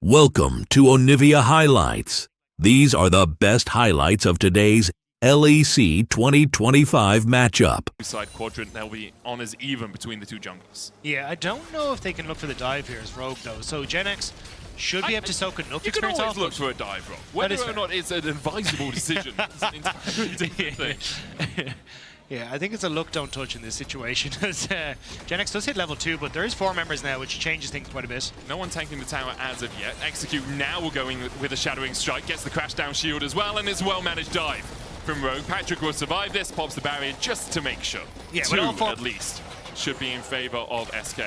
Welcome to Onivia Highlights. These are the best highlights of today's LEC 2025 matchup. Side quadrant, they'll be on as even between the two junglers. Yeah, I don't know if they can look for the dive here as Rogue though. So GiantX should be able to soak enough experience off. You can always look for a dive, Rogue. Whether or not it's an advisable decision is an entirely different thing. Yeah, I think it's a look, don't touch in this situation. GiantX does hit level 2, but there is 4 members now, which changes things quite a bit. No one tanking the tower as of yet. Execute now will going with a Shadowing Strike, gets the crash down shield as well, and it's a well-managed dive from Rogue. Patrick will survive this, pops the barrier just to make sure. Yeah, 2 at least should be in favor of SK.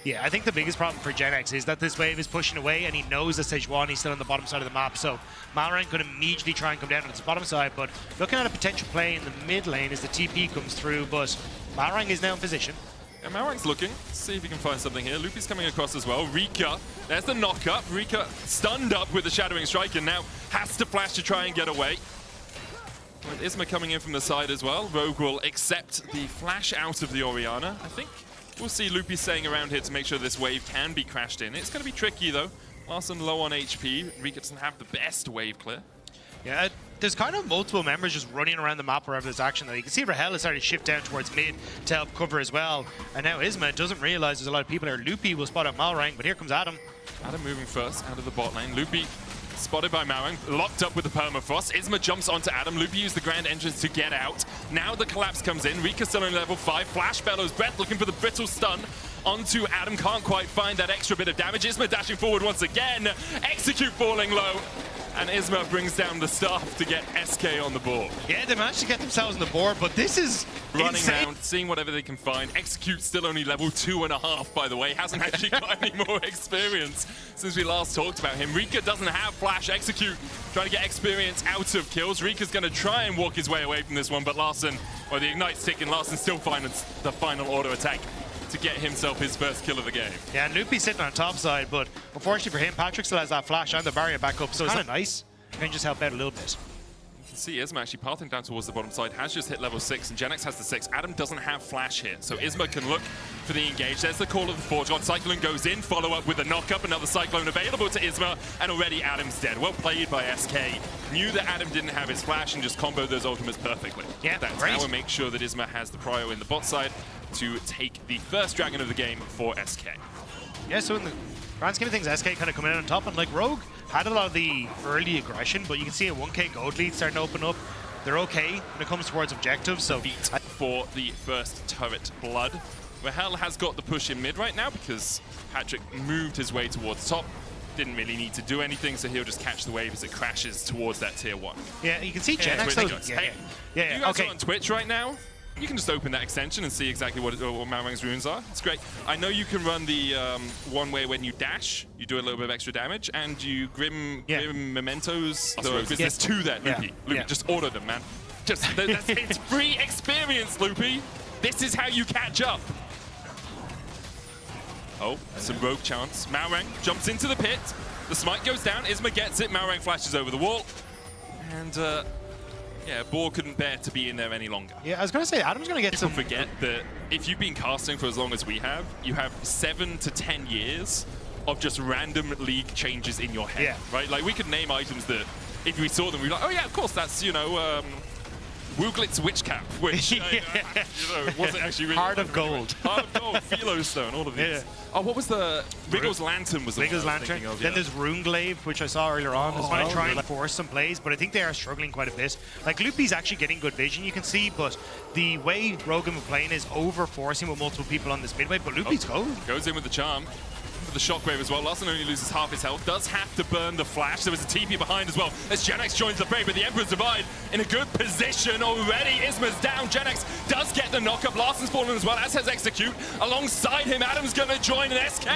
Yeah, I think the biggest problem for GiantX is that this wave is pushing away, and he knows that Sejuani is still on the bottom side of the map, so Malrang could immediately try and come down to this bottom side, but looking at a potential play in the mid lane as the TP comes through, but Malrang is now in position. Yeah, Malrang's looking. Let's see if he can find something here. Loopy's coming across as well. Rika, there's the knock-up. Rika stunned up with the Shadowing Strike and now has to flash to try and get away. With Isma coming in from the side as well, Rogue will accept the flash out of the Orianna, I think. We'll see Loopy staying around here to make sure this wave can be crashed in. It's going to be tricky though. Larson low on HP. Rika doesn't have the best wave clear. Yeah, there's kind of multiple members just running around the map wherever there's action though. You can see Rahel is starting to shift down towards mid to help cover as well. And now Isma doesn't realize there's a lot of people there. Loopy will spot out Malrang, but here comes Adam. Adam moving first out of the bot lane. Loopy spotted by Malrang, locked up with the permafrost. Isma jumps onto Adam. Loopy used the grand entrance to get out. Now the collapse comes in. Rika still on level 5. Flash Bellows Breath looking for the brittle stun onto Adam. Can't quite find that extra bit of damage. Isma dashing forward once again. Execute falling low. And Isma brings down the staff to get SK on the board. Yeah, they managed to get themselves on the board, but this is running insane. around, seeing whatever they can find. Execute still only level 2.5, by the way. Hasn't actually got any more experience since we last talked about him. Rika doesn't have flash. Execute trying to get experience out of kills. Rika's going to try and walk his way away from this one, but Larson, or the Ignite's ticking, Larson still finds the final auto attack to get himself his first kill of the game. Yeah, and Loopy's sitting on top side, but unfortunately for him, Patrick still has that flash and the barrier back up, so it's kind of nice. You can just help out a little bit. You can see Isma actually pathing down towards the bottom side, has just hit level 6, and GiantX has the 6. Adam doesn't have flash here, so Isma can look for the engage. There's the call of the Forge God. Cyclone goes in, follow up with a knock-up, another Cyclone available to Isma, and already Adam's dead. Well played by SK. Knew that Adam didn't have his flash and just comboed those ultimates perfectly. Yeah, that's great. how we make sure that Isma has the prio in the bot side to take the first dragon of the game for SK. Yeah, so in the grand scheme of things, SK kind of coming in on top, and like Rogue had a lot of the early aggression, but you can see a 1k gold lead starting to open up. They're okay when it comes towards objectives, so beat for the first turret blood. Rahel has got the push in mid right now because Patrick moved his way towards top. Didn't really need to do anything, so he'll just catch the wave as it crashes towards that tier 1. Yeah, you can see GiantX. You guys are on Twitch right now. You can just open that extension and see exactly what Malrang's runes are. It's great. I know you can run the one way when you dash, you do a little bit of extra damage, and you Grim Mementos. There's 2 there, Loopy. Loopy, just order them, man. It's free experience, Loopy. This is how you catch up. Oh, some rogue chance. Malrang jumps into the pit. The smite goes down. Isma gets it. Malrang flashes over the wall. And yeah, Boar couldn't bear to be in there any longer. Yeah, I was going to say, Adam's going to get some... forget that if you've been casting for as long as we have, you have 7 to 10 years of just random league changes in your head, right? Like, we could name items that, if we saw them, we'd be like, oh yeah, of course, that's, you know, Wuglit's Witch Cap, which, you know, wasn't actually really... Heart of Gold. Heart of Gold, Philo Stone, all of these. Yeah. Oh, what was the... Wriggle's Lantern was the Wriggle's Lantern. Of, Then there's Runeglaive, which I saw earlier on. It's going to try and force some plays, but I think they are struggling quite a bit. Like, Loopy's actually getting good vision, you can see, but the way Rogan was playing is over-forcing with multiple people on this midway, but Loopy's goes in with the charm. For the shockwave as well. Larson only loses half his health. Does have to burn the flash. There was a TP behind as well as GiantX joins the fray, but the Emperor's Divide in a good position already. Isma's down. GiantX does get the knock-up. Larson's fallen as well, as has Execute. Alongside him, Adam's going to join an SK.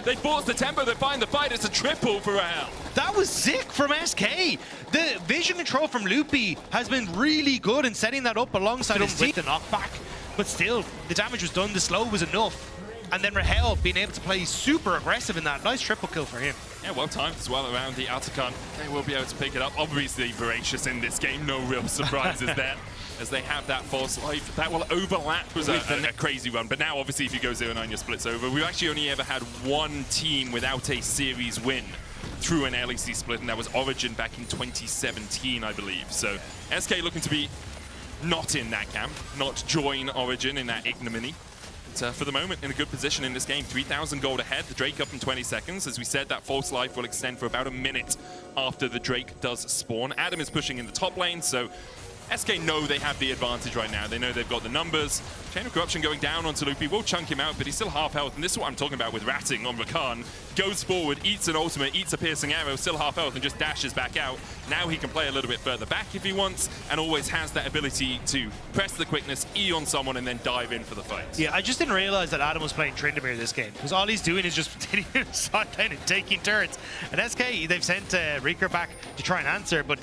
They force the tempo. They find the fight. It's a triple for Rahel. That was sick from SK. The vision control from Loopy has been really good in setting that up alongside him with the knockback. But still, the damage was done. The slow was enough. And then Rahel being able to play super aggressive in that. Nice triple kill for him. Yeah, well timed as well around the Atakan. They will be able to pick it up. Obviously, Voracious in this game. No real surprises there. as they have that false life. That will overlap with a crazy run. But now, obviously, if you go 0-9, your split's over. We've actually only ever had one team without a series win through an LEC split, and that was Origin back in 2017, I believe. So SK looking to be not in that camp, not join Origin in that ignominy. But for the moment, in a good position in this game. 3,000 gold ahead, the Drake up in 20 seconds. As we said, that false life will extend for about a minute after the Drake does spawn. Adam is pushing in the top lane, so SK know they have the advantage right now. They know they've got the numbers. Chain of Corruption going down onto Loopy will chunk him out, but he's still half health. And this is what I'm talking about with ratting on Rakan. Goes forward, eats an ultimate, eats a piercing arrow, still half health, and just dashes back out. Now he can play a little bit further back if he wants, and always has that ability to press the quickness, E on someone, and then dive in for the fight. Yeah, I just didn't realize that Adam was playing Tryndamere this game, because all he's doing is just sitting in the side lane and taking turrets. And SK, they've sent Reeker back to try and answer, but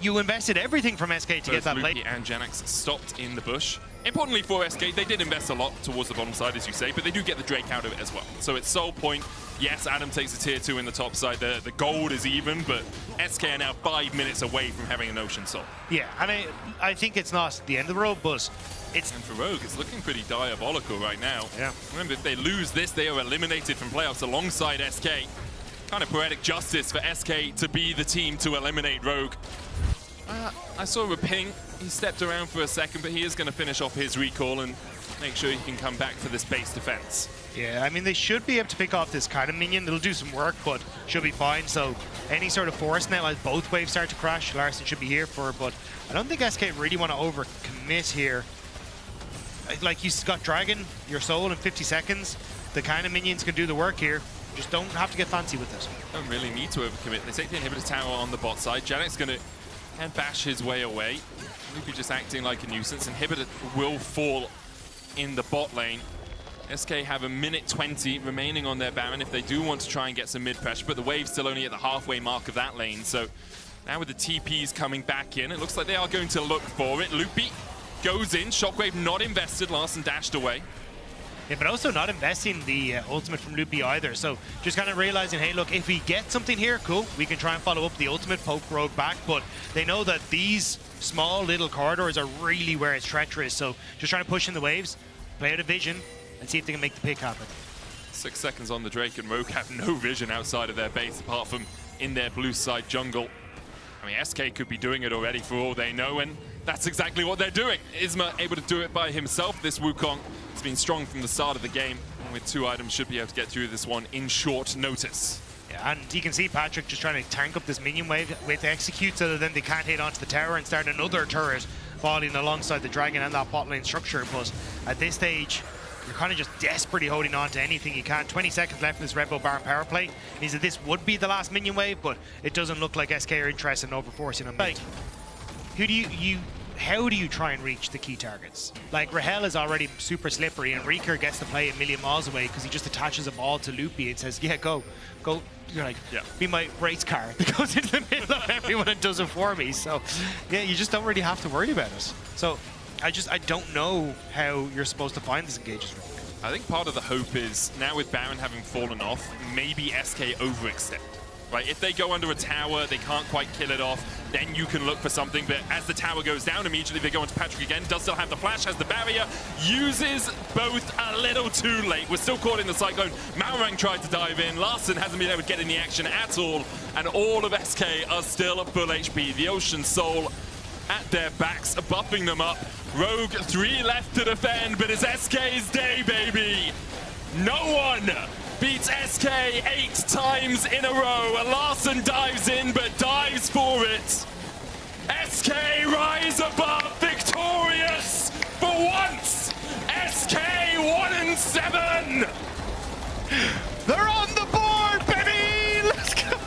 you invested everything from SK to get that late. And GiantX stopped in the bush. Importantly for SK, they did invest a lot towards the bottom side, as you say, but they do get the Drake out of it as well. So it's sole point. Yes, Adam takes a tier 2 in the top side. The gold is even, but SK are now 5 minutes away from having an Ocean Soul. Yeah, I mean, I think it's not the end of the road, but it's... And for Rogue, it's looking pretty diabolical right now. Yeah. Remember, if they lose this, they are eliminated from playoffs alongside SK. Kind of poetic justice for SK to be the team to eliminate Rogue. I saw a ping. He stepped around for a second, but he is going to finish off his recall and make sure he can come back for this base defense. Yeah, I mean, they should be able to pick off this kind of minion. It'll do some work, but should be fine. So any sort of force now as both waves start to crash, Larson should be here for, but I don't think SK really want to overcommit here. Like, you've got Dragon, your soul in 50 seconds. The kind of minions can do the work here. Just don't have to get fancy with this. Don't really need to overcommit. They take the inhibitor tower on the bot side. GiantX going to and bash his way away. Loopy just acting like a nuisance. Inhibitor will fall in the bot lane. SK have a minute 20 remaining on their Baron if they do want to try and get some mid pressure, but the wave's still only at the halfway mark of that lane. So now with the TPs coming back in, it looks like they are going to look for it. Loopy goes in, Shockwave not invested, Larson dashed away. Yeah, but also not investing the ultimate from Loopy either. So just kind of realizing, hey, look, if we get something here, cool, we can try and follow up the ultimate, poke Rogue back. But they know that these small little corridors are really where it's treacherous. So just trying to push in the waves, play out a vision, and see if they can make the pick happen. 6 seconds on the Drake, and Rogue have no vision outside of their base apart from in their blue side jungle. I mean, SK could be doing it already for all they know, and that's exactly what they're doing. Isma able to do it by himself. This Wukong has been strong from the start of the game, and with 2 items should be able to get through this one in short notice. Yeah, and you can see Patrick just trying to tank up this minion wave with execute so that then they can't hit onto the tower and start another turret falling alongside the dragon and that bot lane structure. But at this stage, you're kind of just desperately holding on to anything you can. 20 seconds left in this Red Bull Baron power play. Means that this would be the last minion wave, but it doesn't look like SK are interested in overforcing them. Like, how do you try and reach the key targets? Like, Rahel is already super slippery, and Reeker gets to play a million miles away because he just attaches a ball to Loopy and says, yeah, go. You're like, yeah, be my race car that goes into the middle of everyone and does it for me. So, yeah, you just don't really have to worry about it. So, I don't know how you're supposed to find this engages. I think part of the hope is, now with Baron having fallen off, maybe SK overextend. Right, if they go under a tower, they can't quite kill it off, then you can look for something. But as the tower goes down, immediately they go into Patrick again. Does still have the flash, has the barrier, uses both a little too late. We're still caught in the cyclone. Malrang tried to dive in. Larson hasn't been able to get in the action at all. And all of SK are still at full HP. The Ocean Soul at their backs, buffing them up. Rogue 3 left to defend, but it's SK's day, baby. No one beats SK 8 times in a row. Larson dives in, but dives for it. SK rise above, victorious for once. SK 1-7. They're on the board, baby. Let's go.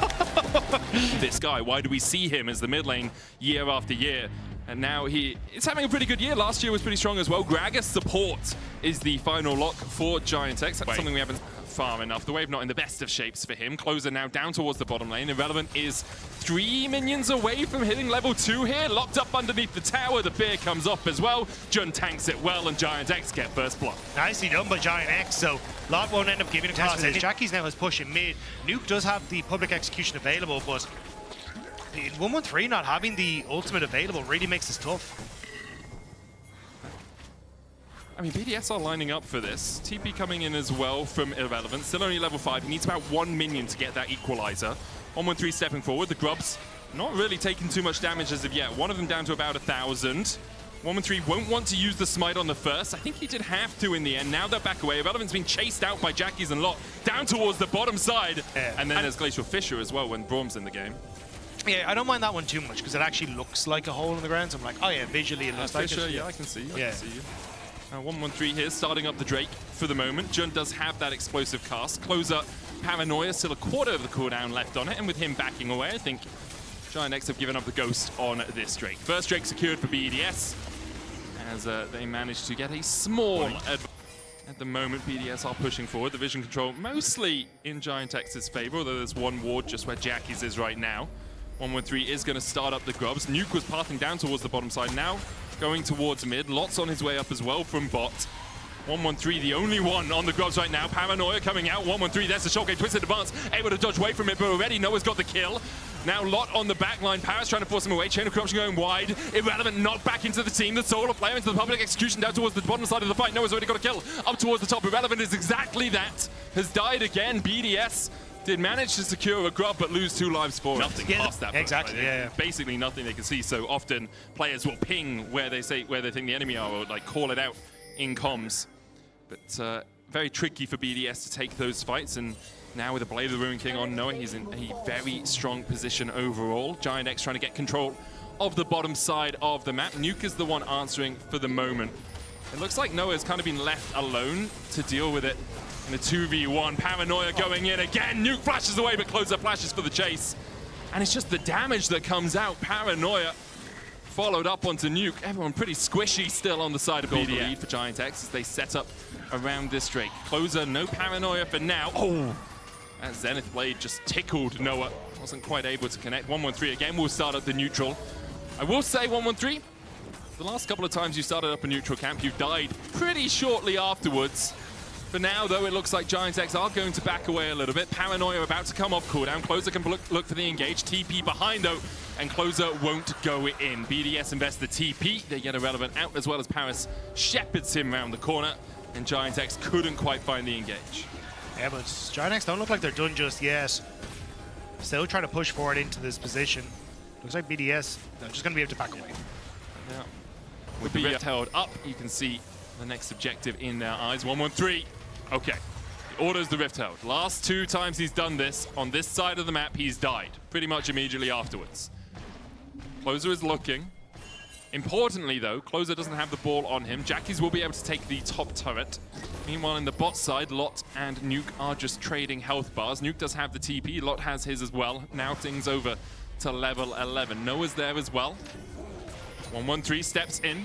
This guy, why do we see him as the mid lane year after year? And now he's having a pretty good year. Last year was pretty strong as well. Gragas support is the final lock for GiantX. That's something we haven't far enough. The wave not in the best of shapes for him. Closer now down towards the bottom lane. Irrelevant is 3 minions away from hitting level 2 here. Locked up underneath the tower. The fear comes up as well. Jun tanks it well, and GiantX get first blood. Nicely done by GiantX. So Lot won't end up giving it to us. Jackie's now is pushing mid. Nuke does have the public execution available, but 113 not having the ultimate available really makes this tough. I mean, BDS are lining up for this. TP coming in as well from Irrelevant. Still only level 5. He needs about 1 minion to get that equalizer. 113 stepping forward. The Grubs not really taking too much damage as of yet. One of them down to about 1,000. 113 won't want to use the smite on the first. I think he did have to in the end. Now they're back away. Irrelevant's been chased out by Jackies and Lot down towards the bottom side. Yeah. And then there's Glacial Fissure as well when Braum's in the game. Yeah, I don't mind that one too much because it actually looks like a hole in the ground. So I'm like, oh yeah, visually it looks like Fissure, it. yeah, I can see you. I Yeah. can see you. 113 here, starting up the Drake for the moment. Jun does have that explosive cast. Closer, Paranoia, still a quarter of the cooldown left on it, and with him backing away, I think GiantX have given up the ghost on this Drake. First Drake secured for BDS, as they managed to get a small advantage. At the moment, BDS are pushing forward. The vision control mostly in GiantX's favor, although there's one ward just where Jackies is right now. 113 is going to start up the Grubs. Nuke was pathing down towards the bottom side now. Going towards mid. Lots on his way up as well from bot. 113, the only one on the Grubs right now. Paranoia coming out. 113, there's the shotgun. Twisted advance. Able to dodge away from it, but already Noah's got the kill. Now Lot on the back line. Paris trying to force him away. Chain of Corruption going wide. Irrelevant knocked back into the team. The Solar Player into the public execution down towards the bottom side of the fight. Noah's already got a kill. Up towards the top. Irrelevant is exactly that. Has died again. BDS did manage to secure a Grub, but lose 2 lives for nothing past that. Exactly. Right? Yeah. Basically nothing they can see. So often players will ping where they think the enemy are, or like call it out in comms. But very tricky for BDS to take those fights. And now with the Blade of the Ruin King on Noah, he's in a very strong position overall. GiantX trying to get control of the bottom side of the map. Nuke is the one answering for the moment. It looks like Noah has kind of been left alone to deal with it. In a 2v1, Paranoia going in again. Nuke flashes away, but Closer flashes for the chase. And it's just the damage that comes out. Paranoia followed up onto Nuke. Everyone pretty squishy still on the side of BDS. Lead for GiantX as they set up around this Drake. Closer, no Paranoia for now. Oh! That Zenith Blade just tickled Noah. Wasn't quite able to connect. 113 again will start at the neutral. I will say 113, the last couple of times you started up a neutral camp, you died pretty shortly afterwards. For now, though, it looks like GiantX are going to back away a little bit. Paranoia about to come off cooldown. Closer can look for the engage. TP behind, though, and Closer won't go in. BDS invest the TP. They get Irrelevant out, as well as Paris shepherds him around the corner, and GiantX couldn't quite find the engage. Yeah, but GiantX don't look like they're done just yet. Still trying to push forward into this position. Looks like BDS, they're just going to be able to back away. Yeah. With the rift held up, you can see the next objective in their eyes. 113. Okay. He orders the rift held. Last 2 times he's done this on this side of the map, he's died pretty much immediately afterwards. Closer is looking. Importantly, though, Closer doesn't have the ball on him. Jackies will be able to take the top turret. Meanwhile, in the bot side, Lot and Nuke are just trading health bars. Nuke does have the TP. Lot has his as well. Now things over to level 11. Noah's there as well. 113 steps in.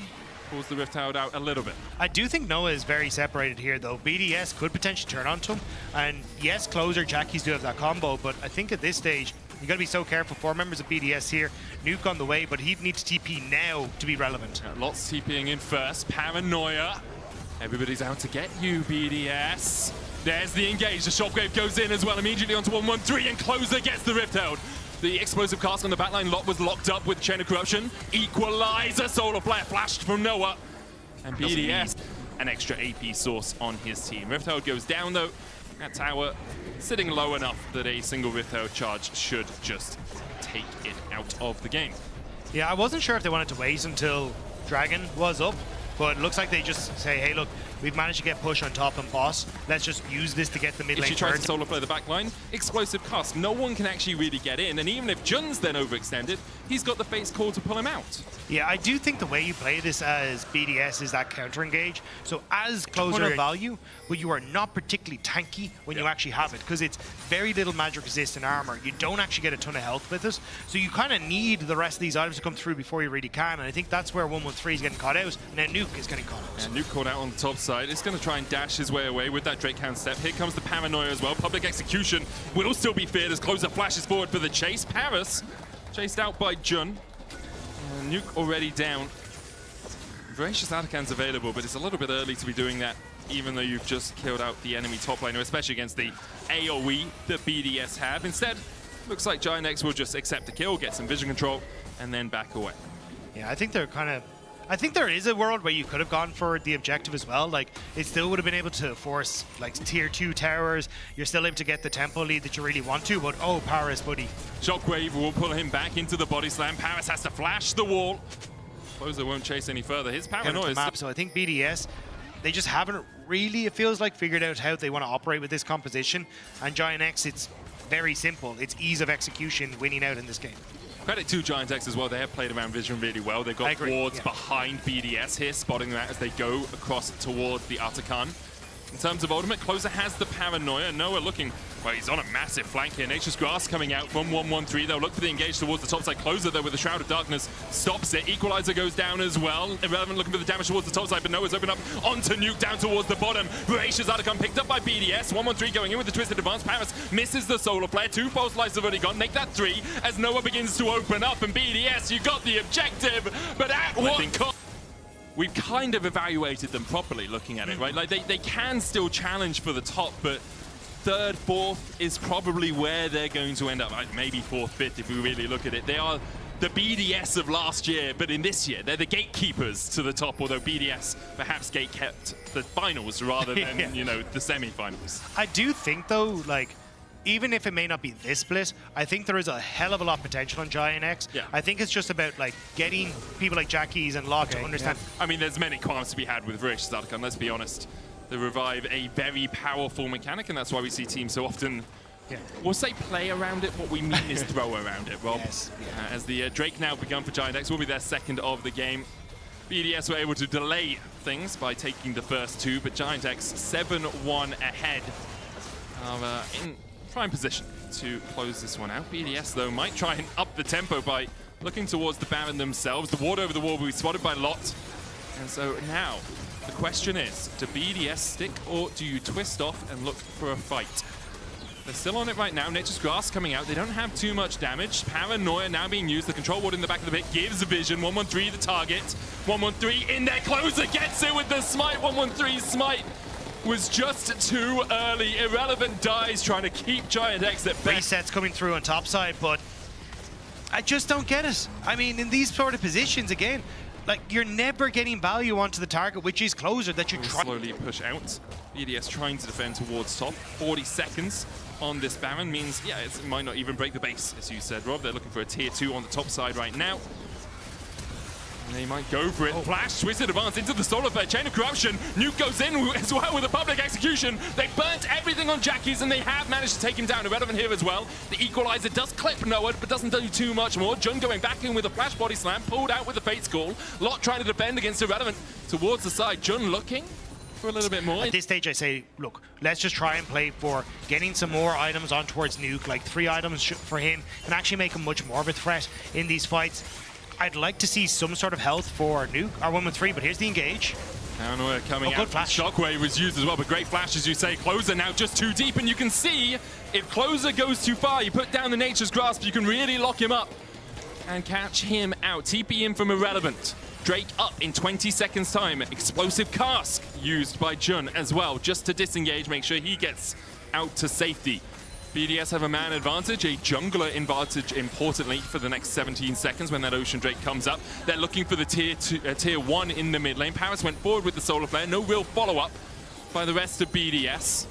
Pulls the rift held out a little bit. I do think Noah is very separated here, though. BDS could potentially turn onto him. And yes, Closer, Jackies do have that combo, but I think at this stage, you got to be so careful. 4 members of BDS here. Nuke on the way, but he needs TP now to be relevant. Lots TPing in first. Paranoia. Everybody's out to get you, BDS. There's the engage. The shockwave goes in as well, immediately onto 113, and Closer gets the rift held. The explosive cast on the backline. Lot was locked up with Chain of Corruption. Equalizer. Solar Flare flashed from Noah. And BDS, an extra AP source on his team. Rift held goes down, though. That tower sitting low enough that a single rift held charge should just take it out of the game. Yeah, I wasn't sure if they wanted to wait until Dragon was up, but it looks like they just say, hey, look, we've managed to get push on top and boss. Let's just use this to get the mid lane. If she tries to solo play the back line, explosive cast. No one can actually really get in, and even if Jun's then overextended, he's got the Fate's Call to pull him out. Yeah, I do think the way you play this as BDS is that counter engage. So as Closer value, but you are not particularly tanky when you actually have it, because it's very little magic resistant armor. You don't actually get a ton of health with it, so you kind of need the rest of these items to come through before you really can, and I think that's where 113 is getting caught out, and then Nuke is getting caught out. And Nuke caught out on the top side. He's going to try and dash his way away with that Drake Hound step. Here comes the Paranoia as well. Public execution will still be feared as Closer flashes forward for the chase. Paris chased out by Jun. Nuke already down. Voracious Atakan's available, but it's a little bit early to be doing that, even though you've just killed out the enemy top laner, especially against the AoE that BDS have. Instead, looks like GiantX will just accept the kill, get some vision control, and then back away. Yeah, I think they're kind of I think there is a world where you could have gone for the objective as well. Like, it still would have been able to force like tier 2 towers. You're still able to get the tempo lead that you really want to, but oh, Paris, buddy. Shockwave will pull him back into the body slam. Paris has to flash the wall. Closer won't chase any further. His paranoia is... So I think BDS, they just haven't really, it feels like, figured out how they want to operate with this composition. And GiantX, it's very simple. It's ease of execution winning out in this game. Credit to GiantX as well. They have played around Vision really well. They've got wards behind BDS here, spotting them out as they go across towards the Atakan. In terms of ultimate, Closer has the paranoia. Noah looking, well, he's on a massive flank here. Nature's Grass coming out from 113. They'll look for the engage towards the top side. Closer, though, with the Shroud of Darkness, stops it. Equalizer goes down as well. Irrelevant looking for the damage towards the top side, but Noah's opened up onto Nuke down towards the bottom. Voracious Atakan picked up by BDS. 113 going in with the Twisted Advance. Paris misses the Solar Flare. 2 false lights have already gone. Make that 3 as Noah begins to open up. And BDS, you got the objective, but at what cost? We've kind of evaluated them properly looking at it, right? Like they can still challenge for the top, but 3rd, 4th is probably where they're going to end up. Like maybe 4th, 5th if we really look at it. They are the BDS of last year, but in this year, they're the gatekeepers to the top, although BDS perhaps gate-kept the finals rather than, you know, the semi-finals. I do think, though, like, even if it may not be this split, I think there is a hell of a lot of potential on GiantX. Yeah. I think it's just about like getting people like Jackies and Locke to understand. Yeah. I mean, there's many qualms to be had with Voracious Atakan, let's be honest. They revive a very powerful mechanic, and that's why we see teams so often, we'll say play around it. What we mean is throw around it, Rob. Yes. As the Drake now begun for GiantX, will be their 2nd of the game. BDS were able to delay things by taking the first 2, but GiantX 7-1 ahead in prime position to close this one out. BDS, though, might try and up the tempo by looking towards the Baron themselves. The ward over the wall will be spotted by Lot. And so now, the question is, do BDS stick or do you twist off and look for a fight? They're still on it right now. Nature's Grass coming out. They don't have too much damage. Paranoia now being used. The control ward in the back of the pit gives a vision. 113 the target. 113 in there. Closer gets it with the smite. 113's smite was just too early. Irrelevant dies trying to keep GiantX at best. Resets coming through on top side, but I just don't get it. I mean, in these sort of positions, again, like, you're never getting value onto the target, which is Closer, that you're trying. Slowly push out. BDS trying to defend towards top. 40 seconds on this Baron means, yeah, it might not even break the base, as you said, Rob. They're looking for a tier 2 on the top side right now. And they might go for it. Flash, Twisted Advance into the Solar Flare. Chain of Corruption. Nuke goes in as well with a public execution. They burnt everything on Jackies, and they have managed to take him down. Irrelevant here as well. The Equalizer does clip Noah, but doesn't do too much more. Jun going back in with a flash body slam, pulled out with the Fate's Call. Lot trying to defend against Irrelevant towards the side. Jun looking for a little bit more. At this stage, I say, look, let's just try and play for getting some more items on towards Nuke, like 3 items for him, and actually make him much more of a threat in these fights. I'd like to see some sort of health for Nuke, or 113, but here's the engage. Paranoia coming out. Good flash. Shockwave was used as well, but great flash, as you say. Closer now just too deep, and you can see if Closer goes too far, you put down the Nature's Grasp, you can really lock him up and catch him out. TP in from Irrelevant. Drake up in 20 seconds time. Explosive Cask used by Jun as well, just to disengage, make sure he gets out to safety. BDS have a man advantage, a jungler advantage, importantly, for the next 17 seconds when that Ocean Drake comes up. They're looking for the tier 1 in the mid lane. Paris went forward with the Solar Flare. No real follow-up by the rest of BDS.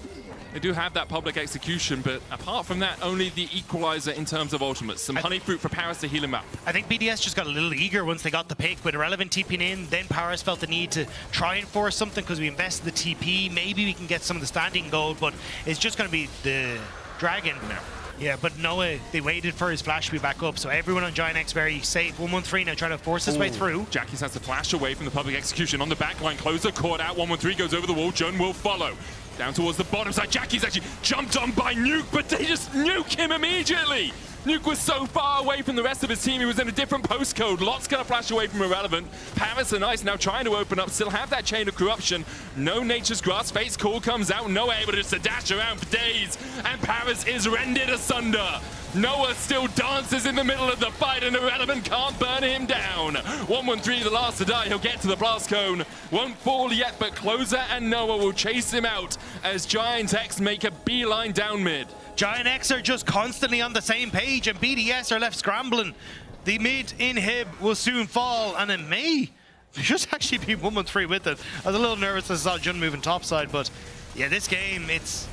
They do have that public execution, but apart from that, only the Equalizer in terms of ultimates. Some Honey Fruit for Paris to heal him up. I think BDS just got a little eager once they got the pick, with Irrelevant TPing in. Then Paris felt the need to try and force something because we invested the TP. Maybe we can get some of the standing gold, but it's just going to be the Dragon now. Yeah, but Noah, they waited for his flash to be back up, so everyone on GiantX very safe. 113 now trying to force his way through. Jackies has to flash away from the public execution on the backline. Closer caught out. 113 goes over the wall. Jun will follow. Down towards the bottom side. Jackies actually jumped on by Nuke, but they just nuke him immediately. Nuke was so far away from the rest of his team, he was in a different postcode. Lot's gonna flash away from Irrelevant. Paris and Ice now trying to open up, still have that Chain of Corruption. No Nature's Grasp, Fate's Call comes out, Noah able just to dash around for days, and Paris is rended asunder. Noah still dances in the middle of the fight, and Irrelevant can't burn him down. 113, the last to die, he'll get to the blast cone. Won't fall yet, but Closer and Noah will chase him out as GiantX make a beeline down mid. GiantX are just constantly on the same page, and BDS are left scrambling. The mid inhib will soon fall, and it may just actually be 1-1-3 with it. I was a little nervous as I saw Jun moving topside, but yeah, this game, it's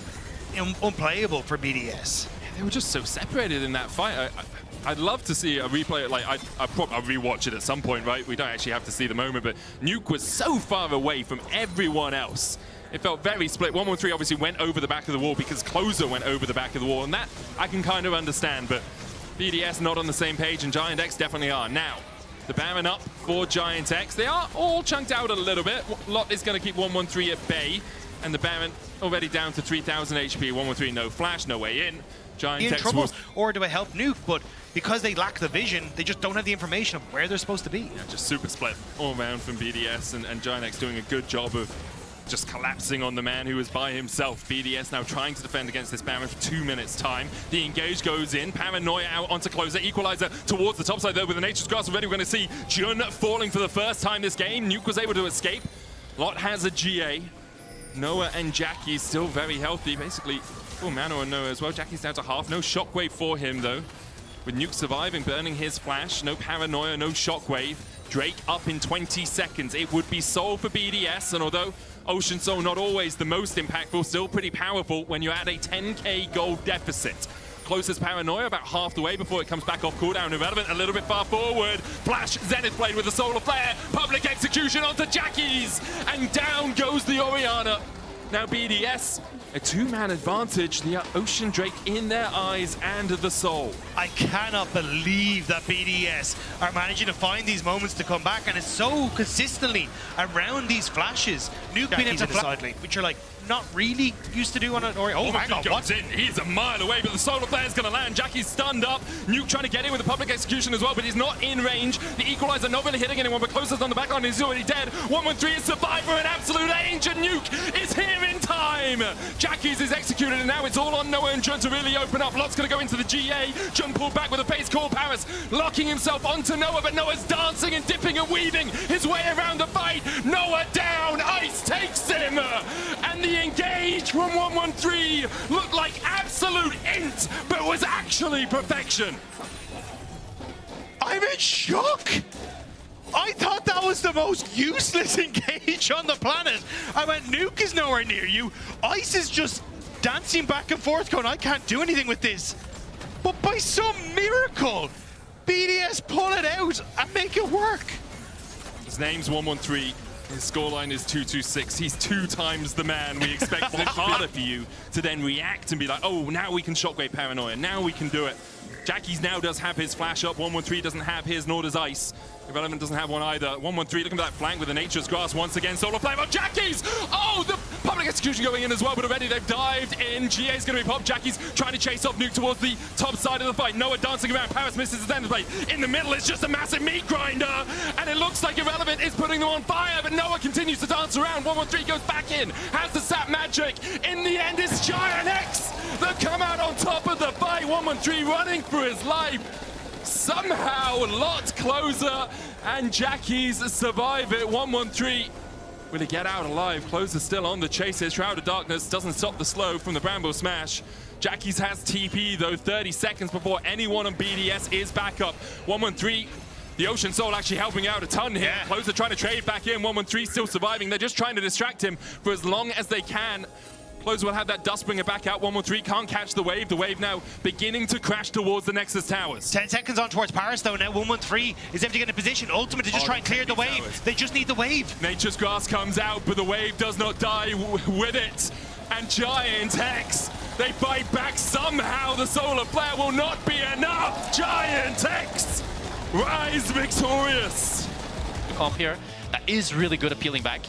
unplayable for BDS. They were just so separated in that fight. I'd love to see a replay. Like I'll rewatch it at some point, right? We don't actually have to see the moment, but Nuke was so far away from everyone else. It felt very split. 1-1-3 obviously went over the back of the wall because Closer went over the back of the wall, and that I can kind of understand, but BDS not on the same page, and GiantX definitely are. Now, the Baron up for GiantX. They are all chunked out a little bit. Lot is going to keep 1-1-3 at bay, and the Baron already down to 3,000 HP. 1-1-3, no flash, no way in. GiantX in trouble, or do I help Nuke? But because they lack the vision, they just don't have the information of where they're supposed to be. Yeah, just super split all around from BDS, and GiantX doing a good job of just collapsing on the man who was by himself. BDS now trying to defend against this Baron for 2 minutes time. The engage goes in. Paranoia out onto Closer. Equalizer towards the top side though with the Nature's Grasp. Already we're going to see Jun falling for the first time this game. Nuke was able to escape. Lot has a GA. Noah and Jackie still very healthy. Basically full mana on Noah as well. Jackie's down to half. No shockwave for him though. With Nuke surviving, burning his flash. No Paranoia, no shockwave. Drake up in 20 seconds. It would be Soul for BDS, and although Ocean Soul not always the most impactful, still pretty powerful when you're at a 10k gold deficit. Closest Paranoia about half the way before it comes back off cooldown. Irrelevant, a little bit far forward. Flash, Zenith Blade with the Solar Flare. Public execution onto Jackie's, and down goes the Orianna. Now BDS, a two-man advantage. The Ocean Drake in their eyes and the Soul. I cannot believe that BDS are managing to find these moments to come back, and it's so consistently around these flashes. Nuke being into side lane, which you're like not really used to do on an Ori. Oh my god, what's in? He's a mile away, but the Solar Flare is going to land. Jackie's stunned up. Nuke trying to get in with the public execution as well, but he's not in range. The Equalizer not really hitting anyone, but Closer's on the back line. He's already dead. 1-1-3 is Survivor, an absolute angel. Nuke is here in time. Jackie's is executed, and now it's all on Noah and Jun to really open up. Lot's going to go into the GA. Jun pulled back with a pace call. Paris locking himself onto Noah, but Noah's dancing and dipping and weaving his way around the fight. Noah down. Ice takes him. And the engage from 1-1-3 looked like absolute int, but was actually perfection. I'm in shock. I thought that was the most useless engage on the planet. I went, Nuke is nowhere near you. Ice is just dancing back and forth going, I can't do anything with this. But by some miracle, BDS pull it out and make it work. His name's 1-1-3. His scoreline is 2-2-6. He's 2 times the man. We expected it harder for you to then react and be like, oh, now we can shockwave Paranoia. Now we can do it. Jackie's now does have his flash up. 1-1-3 doesn't have his, nor does Ice. Irrelevant doesn't have one either. 1-1-3 looking for that flank with the Nature's Grasp once again. Solar Flame on Jackie's! Oh, the public execution going in as well, but already they've dived in. GA's going to be popped. Jackie's trying to chase off Nuke towards the top side of the fight. Noah dancing around. Paris misses his end play. In the middle, it's just a massive meat grinder, and it looks like Irrelevant is putting them on fire, but Noah continues to dance around. 1-1-3 goes back in, has the sap magic. In the end, it's GiantX that come out on top of the fight. 1-1-3 running for his life. Somehow, Lot, Closer, and Jackie's survive it. 1-1-3. Will he get out alive? Closer still on the chase. His Shroud of Darkness doesn't stop the slow from the Bramble Smash. Jackie's has TP though, 30 seconds before anyone on BDS is back up. 1-1-3. The Ocean Soul actually helping out a ton here. Yeah. Closer trying to trade back in. 1-1-3 still surviving. They're just trying to distract him for as long as they can. Closer will have that dust bringer back out. 1-1-3 can't catch the wave. The wave now beginning to crash towards the Nexus Towers. 10 seconds on towards Paris though. Now 1-1-3 is able to get in position. Ultimate to just try and clear the wave. Towers. They just need the wave. Nature's Grasp comes out, but the wave does not die with it. And GiantX, they fight back somehow. The Solar Flare will not be enough. GiantX rise victorious. Comp here that is really good at peeling back.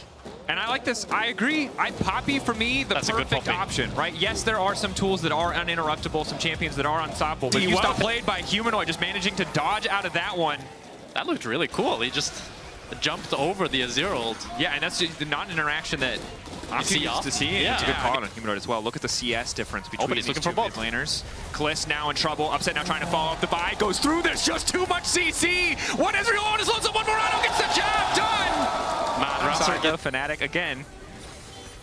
And I like this. I agree. Poppy, for me, the perfect option, right? Yes, there are some tools that are uninterruptible, some champions that are unstoppable, but you stop played by Humanoid, just managing to dodge out of that one. That looked really cool. He just jumped over the Azir ult. Yeah, and that's just not an interaction that I'm used to seeing. Yeah. It's a good call on Humanoid as well. Look at the CS difference between these two mid laners. Kliss now in trouble. Upset now trying to follow up the buy. Goes through. There's just too much CC. One Ezreal on his loads up. One Morano gets the job done. Outside though, Fnatic again.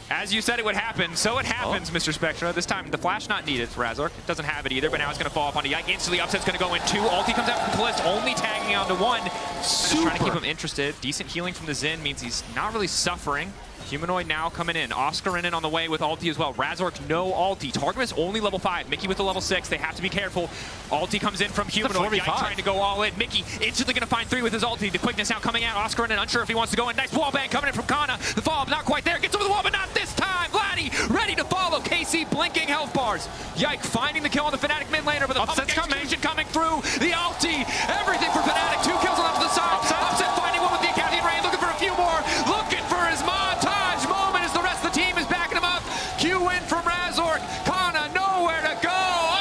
As you said it would happen, so it happens, Mr. Spectra. This time, the flash not needed for Razork. It doesn't have it either, but now it's going to fall up onto Yike. Instantly, Upset's going to go in 2. Ulti comes out from Kalist, only tagging onto 1. Just trying to keep him interested. Decent healing from the Xin means he's not really suffering. Humanoid now coming in. Oscar in on the way with ulti as well. Razork, no ulti. Targamas only level 5. Mickey with the level 6. They have to be careful. Ulti comes in from Humanoid. Yike trying to go all in. Mickey instantly going to find 3 with his ulti. The quickness now coming out. Oscar in, unsure if he wants to go in. Nice wall bang coming in from Kana. The follow-up not quite there. Gets over the wall, but not this time. Vladdy ready to follow. KC blinking health bars. Yike finding the kill on the Fnatic mid laner, but the Upset's coming through. The ulti. Everything for Fnatic. 2 kills on the side. Upset finding one with the Academy Rain. Looking for a few more. Looking for his montage moment as the rest of the team is backing him up. Q in from Razork. Kana nowhere to go.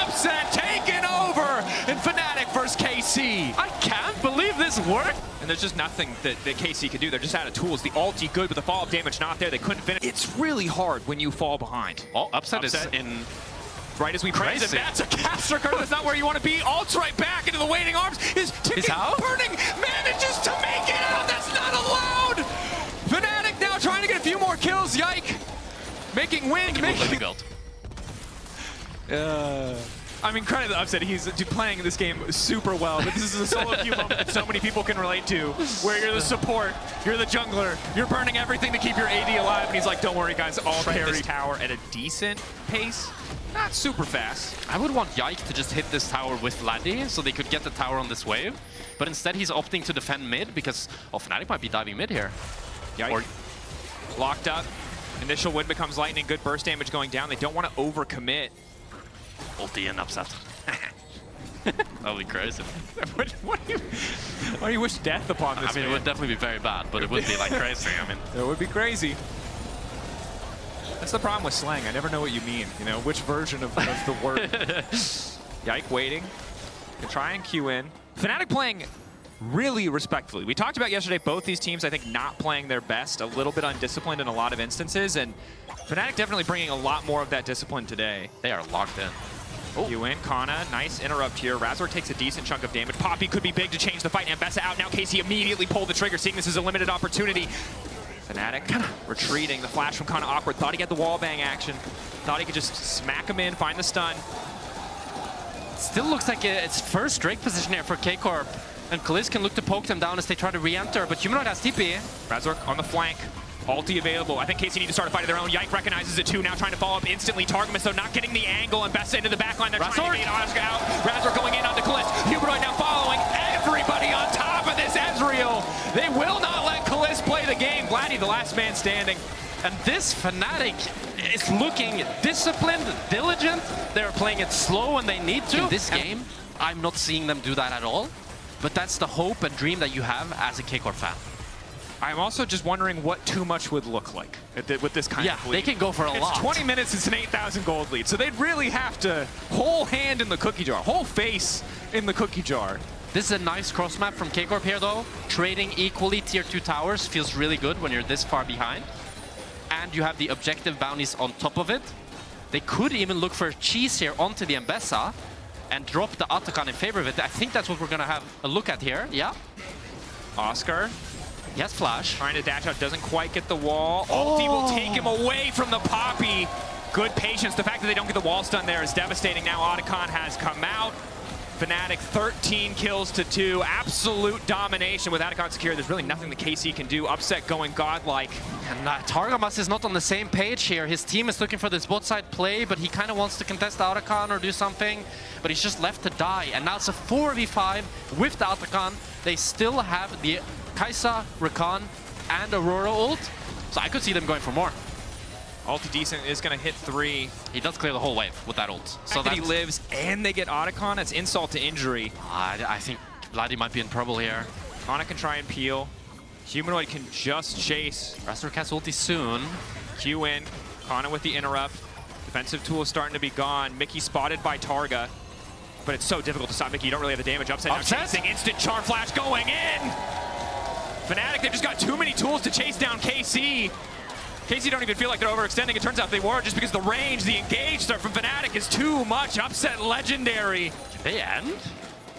Upset taken over in Fnatic versus KC. I can't believe this worked. And there's just nothing that KC can do. They're just out of tools. The ulti good, but the follow-up damage not there. They couldn't finish. It's really hard when you fall behind. Oh, Upset is in... Right as we praise it, that's a caster card. That's not where you want to be. Ults right back into the waiting arms. His ticket burning manages to make it out. That's not allowed. Fnatic now trying to get a few more kills. Yike making wind. I mean, credit to Upset. He's playing this game super well. But this is a solo queue moment that so many people can relate to, where you're the support, you're the jungler, you're burning everything to keep your AD alive, and he's like, don't worry, guys, I'll carry this tower at a decent pace. Not super fast. I would want Yike to just hit this tower with Vladdy so they could get the tower on this wave. But instead he's opting to defend mid because Fnatic might be diving mid here. Yike locked up. Initial wind becomes lightning. Good burst damage going down. They don't want to overcommit. Ulti and Upset. That would be crazy. Why do you wish death upon this? I mean, it would definitely be very bad, but it would be like crazy. I mean, it would be crazy. That's the problem with slang. I never know what you mean. You know, which version of the word. Yike waiting. Can try and Q in. Fnatic playing really respectfully. We talked about yesterday both these teams, I think, not playing their best, a little bit undisciplined in a lot of instances, and Fnatic definitely bringing a lot more of that discipline today. They are locked in. Q in, Kana, nice interrupt here. Razork takes a decent chunk of damage. Poppy could be big to change the fight. Ambessa out now. Casey immediately pulled the trigger, seeing this as a limited opportunity. Fnatic retreating. The flash from Kana awkward. Thought he got the wall bang action. Thought he could just smack him in, find the stun. Still looks like it's first Drake position here for K-Corp. And Kalist can look to poke them down as they try to re-enter, but Humanoid has TP. Razork on the flank. Ulti available. I think KC need to start a fight of their own. Yike recognizes it too, now trying to follow up instantly. Targamas, though, not getting the angle, and Bessa into the backline. They're trying to get Oscar out. Razork going in onto Kalist. Humanoid now following. Everybody on top of this Ezreal. They will not let Kalist play the game. Vladdy, the last man standing. And this Fnatic is looking disciplined, diligent. They're playing it slow when they need to. In this game, I'm not seeing them do that at all. But that's the hope and dream that you have as a K-Corp fan. I'm also just wondering what too much would look like with this kind of lead. They can go for a lot. It's 20 minutes, it's an 8,000 gold lead. So they'd really have to whole hand in the cookie jar, whole face in the cookie jar. This is a nice cross map from K-Corp here, though. Trading equally tier 2 towers feels really good when you're this far behind. And you have the objective bounties on top of it. They could even look for cheese here onto the Ambessa and drop the Atakan in favor of it. I think that's what we're going to have a look at here. Yeah. Oscar. Yes, flash. Trying to dash out, doesn't quite get the wall. Ulti will take him away from the Poppy. Good patience. The fact that they don't get the wall stun there is devastating. Now Atakan has come out. Fnatic 13 kills to 2. Absolute domination with Atakan secure. There's really nothing the KC can do. Upset going godlike. And Targamas is not on the same page here. His team is looking for this bot side play, but he kind of wants to contest the Atakan or do something. But he's just left to die. And now it's a 4v5 with the Atakan. They still have the Kai'Sa, Rakan, and Aurora ult. So I could see them going for more. Ulti decent is going to hit 3. He does clear the whole wave with that ult. So that he lives and they get Atakan, it's insult to injury. I think Vladdy might be in trouble here. Kana can try and peel. Humanoid can just chase. Razork has ulti soon. Q in. Kana with the interrupt. Defensive tool is starting to be gone. Mickey spotted by Targa. But it's so difficult to stop Mickey. You don't really have the damage. Upset now chasing. Instant charm flash going in. Fnatic, they've just got too many tools to chase down KC. KC don't even feel like they're overextending. It turns out they were, just because the range, the engage start from Fnatic is too much. Upset legendary. Can they end?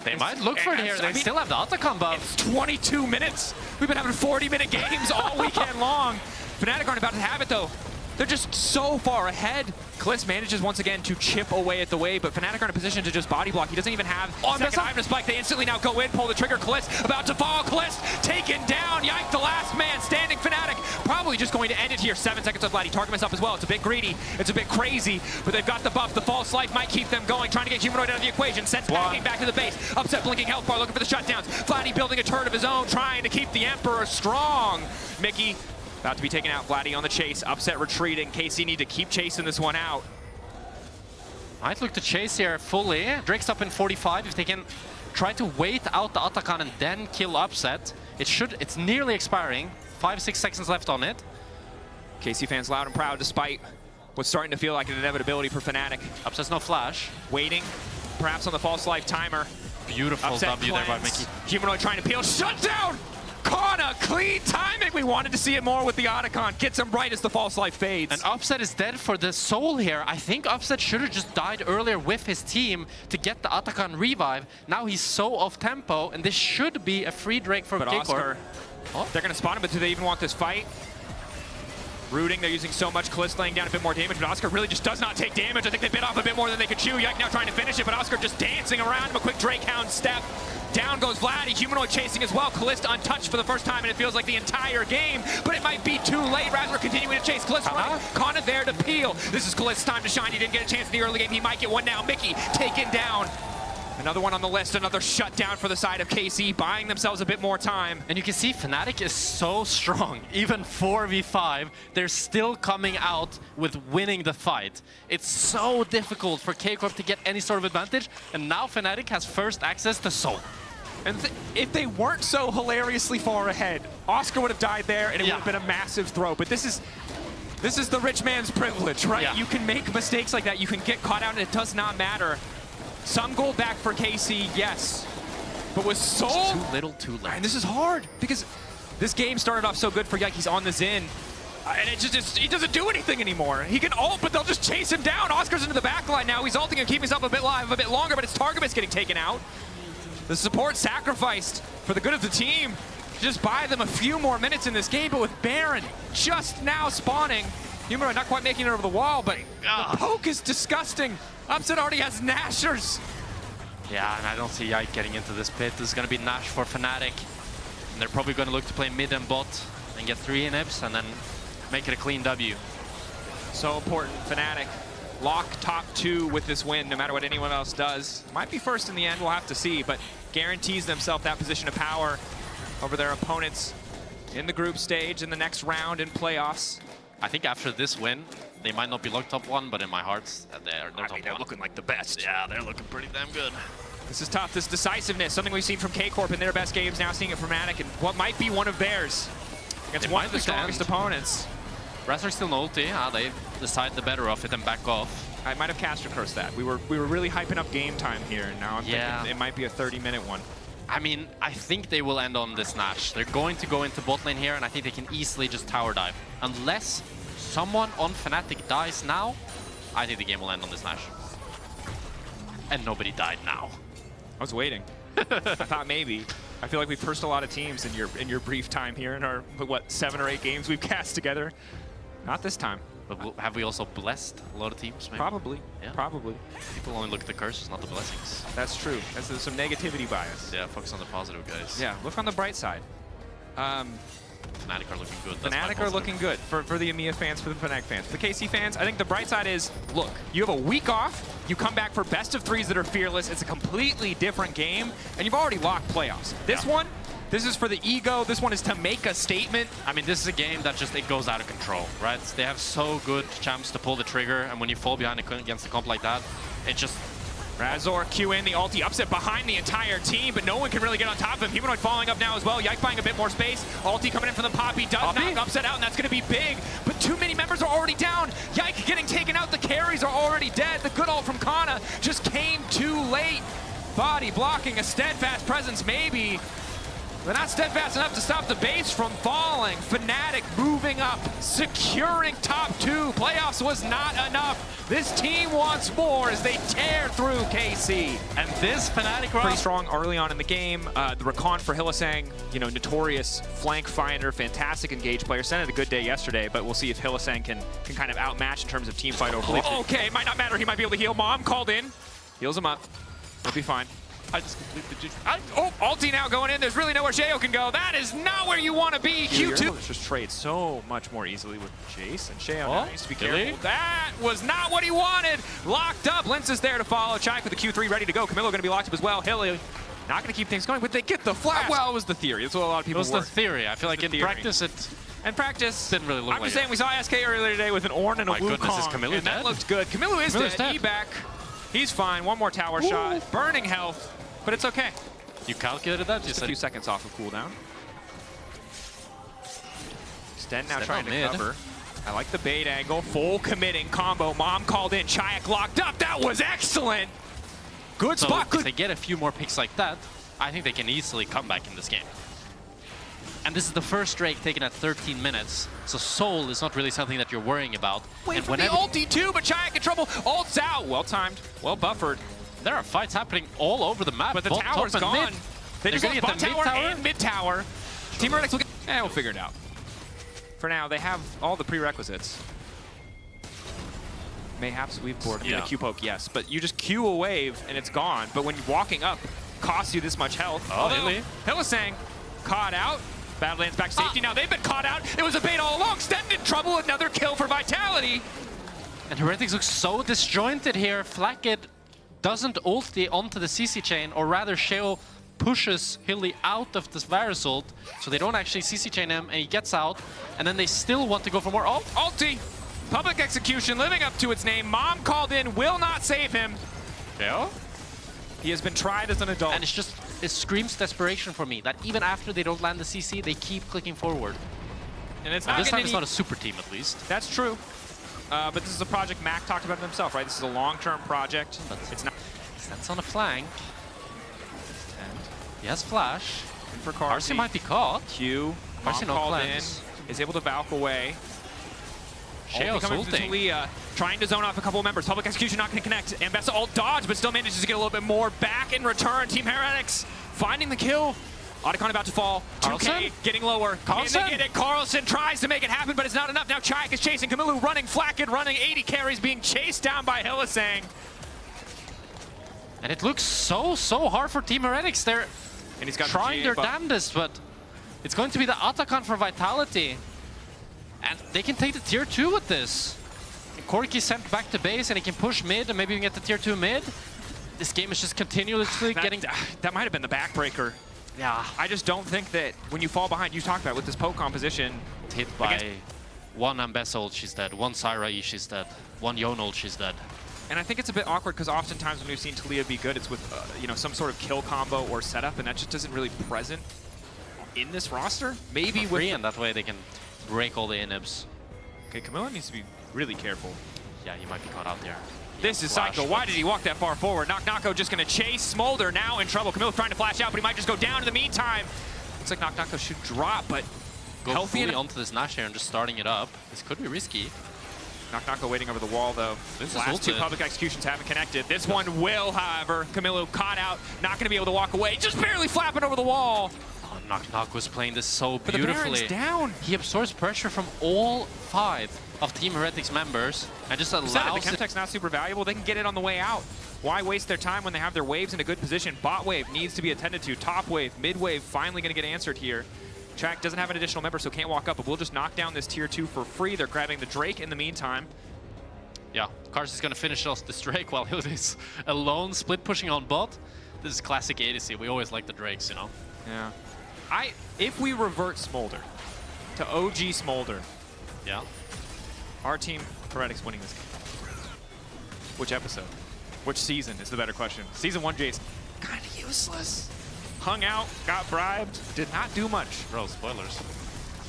They might look for it here. They still have the Atakan buff. It's 22 minutes. We've been having 40-minute games all weekend long. Fnatic aren't about to have it, though. They're just so far ahead. Kliss manages once again to chip away at the wave, but Fnatic are in a position to just body block. He doesn't even have second item to spike. They instantly now go in, pull the trigger. Kliss about to fall. Kliss taken down. Yike, the last man standing. Fnatic probably just going to end it here. 7 seconds left. Vlad, he targets up as well. It's a bit greedy. It's a bit crazy, but they've got the buff. The false life might keep them going. Trying to get Humanoid out of the equation. Sets packing back to the base. Upset blinking health bar, looking for the shutdowns. Vladdy building a turret of his own, trying to keep the Emperor strong. Mickey about to be taken out. Vladdy on the chase. Upset retreating. KC need to keep chasing this one out. Might look to chase here fully. Drake's up in 45. If they can try to wait out the Atakan and then kill Upset, it's nearly expiring. 5-6 seconds left on it. KC fans loud and proud despite what's starting to feel like an inevitability for Fnatic. Upset's no flash. Waiting, perhaps on the false life timer. Beautiful Upset W there by cleanse. Mickey. Humanoid trying to peel. Shut down! Kana, clean timing. We wanted to see it more with the Otacon. Gets him right as the false life fades. And Upset is dead for the soul here. I think Upset should have just died earlier with his team to get the Atakan revive. Now he's so off tempo, and this should be a free Drake for But Corp. Oscar, they're going to spot him, but do they even want this fight? Rooting, they're using so much. Kliss laying down a bit more damage, but Oscar really just does not take damage. I think they bit off a bit more than they could chew. Yike now trying to finish it, but Oscar just dancing around him. A quick Drake Hound step. Down goes Vladdy, Humanoid chasing as well. Kliss untouched for the first time, and it feels like the entire game, but it might be too late. Razor continuing to chase. Kliss running. Kana there to peel. This is Kliss' time to shine. He didn't get a chance in the early game. He might get one now. Mickey taken down. Another one on the list, another shutdown for the side of KC, buying themselves a bit more time. And you can see Fnatic is so strong. Even 4v5, they're still coming out with winning the fight. It's so difficult for Corp to get any sort of advantage, and now Fnatic has first access to Soul. And if they weren't so hilariously far ahead, Oscar would have died there, and it would have been a massive throw. But this is the rich man's privilege, right? Yeah. You can make mistakes like that. You can get caught out, and it does not matter. Some gold back for KC, yes. But with Soul... Too little, too late. And this is hard, because this game started off so good for Yike. He's on the Xin. And it just he doesn't do anything anymore. He can ult, but they'll just chase him down. Oscar's into the backline now. He's ulting and keeping himself a bit alive a bit longer, but his target is getting taken out. The support sacrificed for the good of the team. Just buy them a few more minutes in this game, but with Baron just now spawning, Humanoid not quite making it over the wall, but the poke is disgusting. Upset already has Nashers. Yeah, and I don't see Yike getting into this pit. This is going to be Nash for Fnatic. And they're probably going to look to play mid and bot and get 3 inhibs and then make it a clean W. So important, Fnatic. Lock top 2 with this win, no matter what anyone else does. Might be first in the end, we'll have to see, but guarantees themselves that position of power over their opponents in the group stage in the next round in playoffs. I think after this win, they might not be locked top 1, but in my heart, they're top 1. They're looking like the best. Yeah, they're looking pretty damn good. This is tough, this decisiveness, something we've seen from Corp in their best games, now seeing it from Fnatic, and what might be one of theirs against one of the strongest opponents. Razor's still no ulti. They decide the better of it and back off. I might have caster cursed that. We were really hyping up game time here, and now I'm thinking it might be a 30-minute one. I mean, I think they will end on this Nash. They're going to go into bot lane here, and I think they can easily just tower dive. Unless someone on Fnatic dies now, I think the game will end on this Nash. And nobody died now. I was waiting. I thought maybe. I feel like we've cursed a lot of teams in your brief time here in our, what, 7 or 8 games we've cast together. Not this time. But have we also blessed a lot of teams, maybe? Probably. Yeah. Probably. People only look at the curses, not the blessings. That's true. There's some negativity bias. Yeah, focus on the positive, guys. Yeah, look on the bright side. Fnatic are looking good. Fnatic are looking good for the EMEA fans, for the Fnatic fans. For the KC fans, I think the bright side is, look, you have a week off, you come back for best of 3s that are fearless, it's a completely different game, and you've already locked playoffs. This one, this is for the ego, this one is to make a statement. I mean, this is a game that just, it goes out of control, right? They have so good champs to pull the trigger, and when you fall behind against a comp like that, it just... Razor, Q in, the ulti upset behind the entire team, but no one can really get on top of him. Humanoid falling up now as well. Yike buying a bit more space. Ulti coming in for the Poppy. Does knock upset out, and that's going to be big. But too many members are already down. Yike getting taken out. The carries are already dead. The good ult from Kana just came too late. Body blocking, a steadfast presence maybe. They're not steadfast enough to stop the base from falling. Fnatic moving up, securing top 2. Playoffs was not enough. This team wants more as they tear through KC. And this Fnatic Pretty round, strong early on in the game. The recon for Hylissang, you know, notorious flank finder, fantastic engaged player. Sent had a good day yesterday, but we'll see if Hylissang can kind of outmatch in terms of team fight overall. Okay, it might not matter. He might be able to heal. Mom called in. Heals him up. He'll be fine. I just completely ulti now going in. There's really nowhere Sheo can go. That is not where you want to be. Q2. Let's just trade so much more easily with Jace and Sheo. Oh, Needs to be really? careful. That was not what he wanted. Locked up. Linz is there to follow. Chike with the Q3 ready to go. Camilo going to be locked up as well. Hilly not going to keep things going, but they get the flash. Well, it was the theory. That's what a lot of people It was the theory. I feel like in practice it and practice didn't really look I'm like just saying, we saw SK earlier today with an Ornn and a my blue goodness, is Kong, Camilo and that dead? looked good. Camilo is Camilo's dead. dead. He back. He's fine. One more tower shot. Burning health, but it's okay. You calculated that? Just a few seconds off of cooldown. Sten now trying to mid. cover. I like the bait angle. Full committing combo. Mom called in. Chayak locked up. That was excellent. Good So spot. if Good. they get a few more picks like that, I think they can easily come back in this game. And this is the first Drake taken at 13 minutes, so Soul is not really something that you're worrying about. Wait and for the ulti too, but Chayak in trouble. Ult's out. Well timed. Well buffered. There are fights happening all over the map. But the both tower's top and gone. mid. They They're just gonna lost get bot the tower mid tower? and mid tower. Team Heretics will get... we'll figure it out. For now, they have all the prerequisites. Mayhaps we've board. Yeah. The Q poke, yes. But you just Q a wave and it's gone. But when walking up costs you this much health. Oh, really? Hylissang caught out. Badlands back to safety. Now they've been caught out. It was a bait all along. Sten in trouble. Another kill for Vitality. And Heretics looks so disjointed here. Flackit doesn't ulti onto the CC chain, or rather Sheo pushes Hilly out of this virus ult, so they don't actually CC chain him, and he gets out, and then they still want to go for more ult. Ulti. Public execution living up to its name. Mom called in. Will not save him. Yeah? He has been tried as an adult. And it screams desperation for me, that even after they don't land the CC, they keep clicking forward. And it's And not this time gonna it's not a super team, at least. That's true. But this is a project Mac talked about himself, right? This is a long-term project. But It's not Stands on a flank. He has flash. for Arcee Karsi. might be caught. Q. Mom Karsi no called cleanse. in. Is able to valk away. Sheo's Coming from ulting. Talia, trying to zone off a couple of members. Public execution not going to connect. Ambessa ult dodge, but still manages to get a little bit more back in return. Team Heretics finding the kill. Otacon about to fall. 2K Carlson? getting lower. Carlson? Can they get it? Carlson tries to make it happen, but it's not enough. Now Chayak is chasing. Camilo running. Flackid running. 80 carries being chased down by Hylissang. And it looks so hard for Team Heretics. They're And he's got trying the their GA buff. damnedest, but it's going to be the Otacon for Vitality. And they can take the tier 2 with this. And Corki sent back to base, and he can push mid, and maybe we can get the tier 2 mid. This game is just continuously getting... That might have been the backbreaker. Yeah. I just don't think that when you fall behind, you talked about with this poke composition. Hit by one Ambessa ult, she's dead. One Syra E, she's dead. One Yone ult, she's dead. And I think it's a bit awkward because oftentimes when we've seen Talia be good, it's with you know, some sort of kill combo or setup, and that just isn't really present in this roster. Maybe with Free, and that way they can break all the inhibs. Okay, Camilo needs to be really careful. Yeah, he might be caught out there. This is Flash, Psycho. Why did he walk that far forward? Nako just going to chase. Smolder now in trouble. Camilo's trying to flash out, but he might just go down in the meantime. Looks like Nako should drop, but Go healthy fully enough. onto this Nash here and just starting it up. This could be risky. Nako waiting over the wall, though. This is Last two ulted. public executions haven't connected. This one will, however. Camilo caught out. Not going to be able to walk away. Just barely flapping over the wall. Oh, Knock was playing this so But the beautifully. Baron's down. He absorbs pressure from all 5 of Team Heretics members and just Said it, the allows it. Chemtech's not super valuable. They can get it on the way out. Why waste their time when they have their waves in a good position? Bot wave needs to be attended to. Top wave, mid wave, finally going to get answered here. Track doesn't have an additional member, so can't walk up, but we'll just knock down this tier 2 for free. They're grabbing the Drake in the meantime. Yeah, Kars is going to finish off this Drake while Hill is alone, split pushing on bot. This is classic ADC. We always like the Drakes, you know? Yeah. If we revert Smolder to OG Smolder, Yeah. our team, Heretics, winning this game. Which episode? Which season is the better question? Season 1 Jace, kind of useless. Hung out, got bribed, did not do much. Bro, spoilers.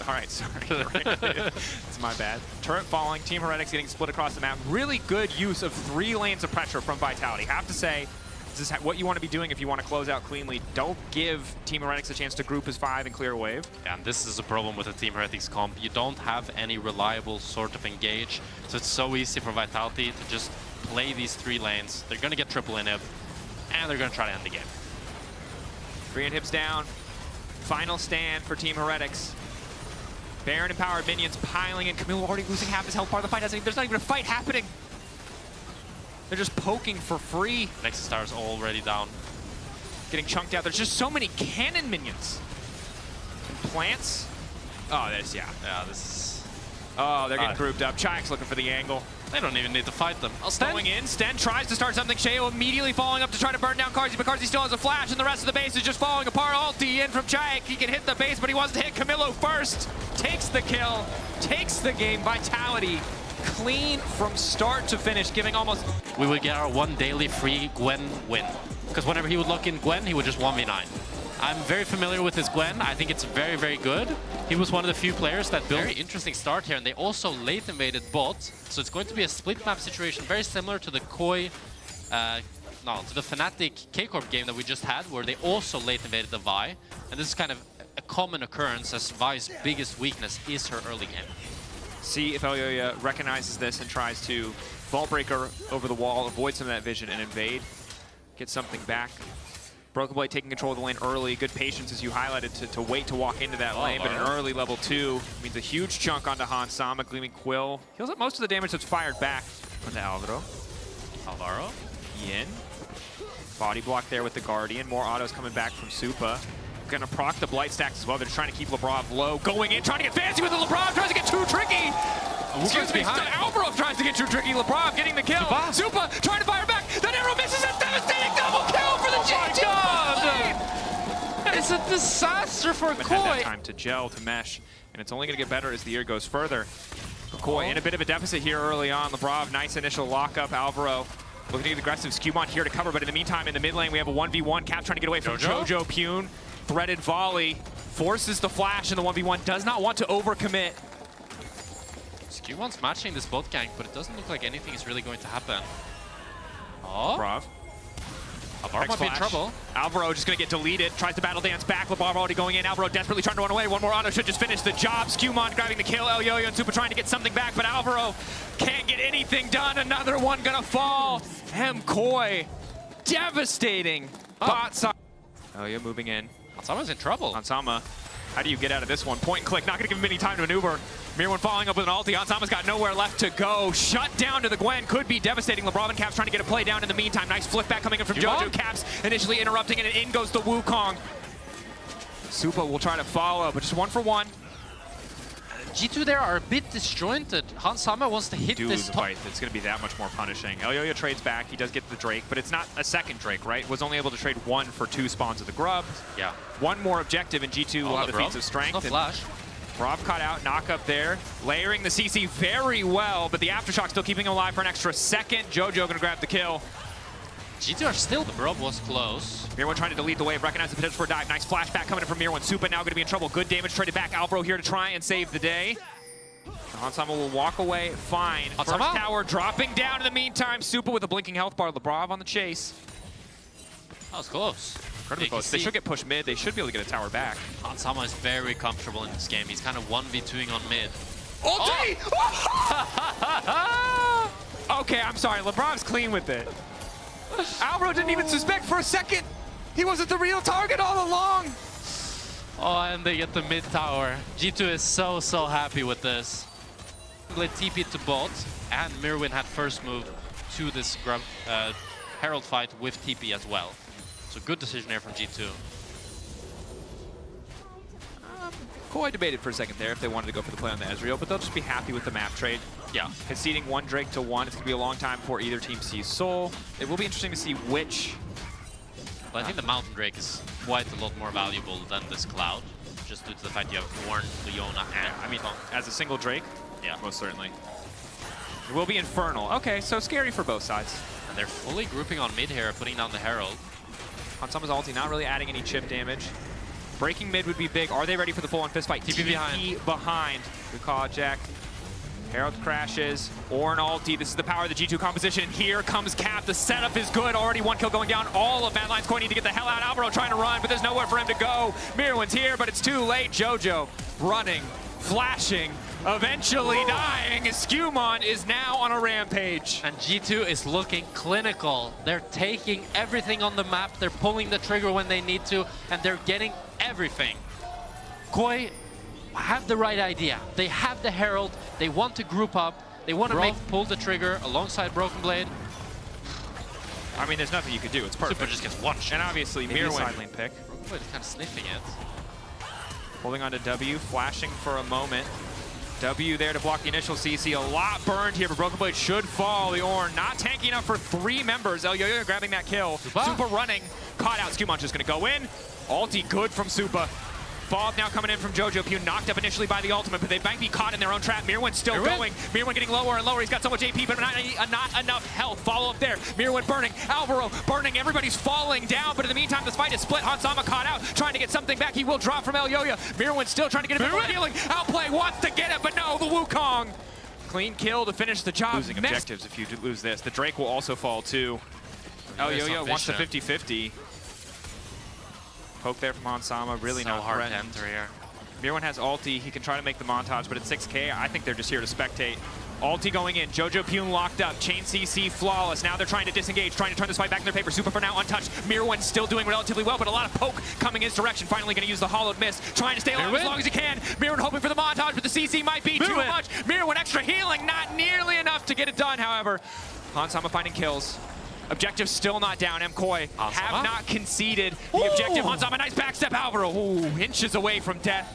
All right, sorry. It's my bad. Turret falling, Team Heretics getting split across the map. Really good use of 3 lanes of pressure from Vitality. Have to say, This is what you want to be doing if you want to close out cleanly. Don't give Team Heretics a chance to group as 5 and clear a wave. Yeah, and this is a problem with the Team Heretics comp. You don't have any reliable sort of engage, so it's so easy for Vitality to just play these 3 lanes. They're going to get triple inhib, and they're going to try to end the game. 3 inhibs down. Final stand for Team Heretics. Baron empowered minions piling in. Camille already losing half his health part of the fight. There's not even a fight happening. They're just poking for free. Nexus Star's already down. Getting chunked out. There's just so many cannon minions. And plants. Oh, this, yeah. Yeah, this is... Oh, they're getting grouped up. GiantX looking for the angle. They don't even need to fight them. Going in. Sten tries to start something. Sheo immediately falling up to try to burn down Carzzy, but Carzzy still has a flash, and the rest of the base is just falling apart. Ulti in from GiantX. He can hit the base, but he wants to hit Camilo first. Takes the kill. Takes the game. Vitality clean from start to finish, giving almost... We would get our 1 daily free Gwen win. Because whenever he would lock in Gwen, he would just 1v9. I'm very familiar with his Gwen. I think it's very, very good. He was one of the few players that built... Very interesting start here, and they also late invaded bot. So it's going to be a split map situation, very similar to the to the Fnatic K-Corp game that we just had, where they also late invaded the Vi. And this is kind of a common occurrence, as Vi's biggest weakness is her early game. See if Elyoya recognizes this and tries to Vault Breaker over the wall, avoid some of that vision, and invade. Get something back. Broken Blade taking control of the lane early. Good patience, as you highlighted, to wait to walk into that lane. But an early level 2 means a huge chunk onto Han Sama. Gleaming Quill heals up most of the damage that's fired back onto Alvaro. Yin. Body block there with the Guardian. More autos coming back from Supa. Gonna proc the Blight stacks as well. They're trying to keep Labrov low. Going in, trying to get fancy with the Labrov. Tries to get too tricky. Excuse me, Alvaro tries to get too tricky. Labrov getting the kill. Supa trying to fire back. That arrow misses. A devastating double kill for the GG. It's a disaster for Koi. Koi. Had that time to gel, to mesh, and it's only gonna get better as the year goes further. Koi in a bit of a deficit here early on. Labrov, nice initial lockup. Alvaro looking to get aggressive. Skewmon here to cover, but in the meantime, in the mid lane, we have a 1v1. Cap trying to get away from Jojo Pune. Threaded volley, forces the flash in the 1v1, does not want to overcommit. Skewmon's matching this bot gank, but it doesn't look like anything is really going to happen. Oh? Brav. Alvaro might be in trouble. Alvaro just gonna get deleted, tries to battle dance back. Labrov already going in. Alvaro desperately trying to run away. One more auto should just finish the job. Skewmon grabbing the kill. Elyoya and Supa trying to get something back, but Alvaro can't get anything done. Another one gonna fall. Koi, devastating. Bot side. Elyoya moving in. Hansama's in trouble. Hansama, how do you get out of this one? Point and click, not gonna give him any time to maneuver. Mirwan following up with an ulti. Hansama's got nowhere left to go. Shut down to the Gwen, could be devastating. Labrov and Caps trying to get a play down in the meantime. Nice flip back coming in from Jojo. Caps initially interrupting, and in goes the Wukong. Supa will try to follow, but just 1 for 1. G2 there are a bit disjointed. Hansama wants to hit this top. Fight. It's going to be that much more punishing. Elyoya trades back. He does get the Drake, but it's not a second Drake, right? Was only able to trade 1 for 2 spawns of the Grub. Yeah. 1 more objective, and G2 will have the feats of strength. No flash. Brav caught out, knock up there, layering the CC very well, but the Aftershock still keeping him alive for an extra second. Jojo gonna grab the kill. G2 are still, the Brob was close. Mirwan trying to delete the wave, recognize the potential for a dive. Nice flashback coming in from Mirwan. Supa now gonna be in trouble. Good damage traded back. Alvaro here to try and save the day. Hansama will walk away fine. First tower dropping down in the meantime. Supa with a blinking health bar. Labrov on the chase. That was close. Incredibly close. They should get pushed mid. They should be able to get a tower back. Hansama is very comfortable in this game. He's kind of 1v2ing on mid. Ulti! Oh! Okay, I'm sorry. Labrov's clean with it. Alvaro didn't even suspect for a second. He wasn't the real target all along. Oh, and they get the mid tower. G2 is so happy with this. Let TP to bot, and Mirwin had first move to this Herald fight with TP as well. So good decision here from G2. Koi debated for a second there if they wanted to go for the play on the Ezreal, but they'll just be happy with the map trade. Yeah. Conceding 1 Drake to 1. It's going to be a long time before either team sees Soul. It will be interesting to see which... But I think the Mountain Drake is quite a lot more valuable than this Cloud, just due to the fact you have Warren, Leona, and... I mean, as a single Drake? Yeah. Most certainly. It will be Infernal. Okay, so scary for both sides. And they're fully grouping on mid here, putting down the Herald. Hansama's ulti not really adding any chip damage. Breaking mid would be big. Are they ready for the full-on fist fight? TP behind. Good call, Jack. Herald crashes. Ornn ulti. This is the power of the G2 composition. Here comes Cap. The setup is good. Already 1 kill going down. All of Mad Lions Koi need to get the hell out. Alvaro trying to run, but there's nowhere for him to go. Myrwan's here, but it's too late. Jojo running, flashing, eventually dying. Skewmon is now on a rampage. And G2 is looking clinical. They're taking everything on the map. They're pulling the trigger when they need to, and they're getting everything. Koi have the right idea. They have the Herald. They want to group up. They want to pull the trigger alongside Broken Blade. I mean, there's nothing you could do. It's perfect. Super just gets one shot. And obviously, Myrwan side lane pick. Broken Blade is kind of sniffing it. Holding on to W, flashing for a moment. W there to block the initial CC. A lot burned here, but Broken Blade should fall. The Ornn not tanking enough for 3 members. Elyoyo grabbing that kill. Super running. Caught out. Skewmon just going to go in. Ulti good from Supa. Fog now coming in from Jojo. Pew knocked up initially by the ultimate, but they might be caught in their own trap. Myrwan's still going. Myrwan getting lower and lower. He's got so much AP, but not enough health. Follow up there. Myrwan burning. Alvaro burning. Everybody's falling down, but in the meantime, this fight is split. Hansama caught out, trying to get something back. He will drop from Elyoyo. Myrwan's still trying to get a bit more healing. Outplay wants to get it, but no, the Wukong. Clean kill to finish the job. Losing objectives if you lose this. The Drake will also fall too. Elyoyo wants to 50-50. Poke there from Hansama, really so not hard threatened. to enter here. Myrwan has ulti, he can try to make the montage, but at 6k, I think they're just here to spectate. Ulti going in, Jojo Pune locked up, Chain CC flawless. Now they're trying to disengage, trying to turn this fight back in their favor. Supa for now untouched. Myrwan still doing relatively well, but a lot of poke coming in his direction. Finally going to use the hollowed mist, trying to stay alive as long as he can. Myrwan hoping for the montage, but the CC might be too much. Myrwan extra healing, not nearly enough to get it done, however. Hansama finding kills. Objective still not down. MKoi have not conceded the objective. Hansama, nice backstep. Alvaro, inches away from death.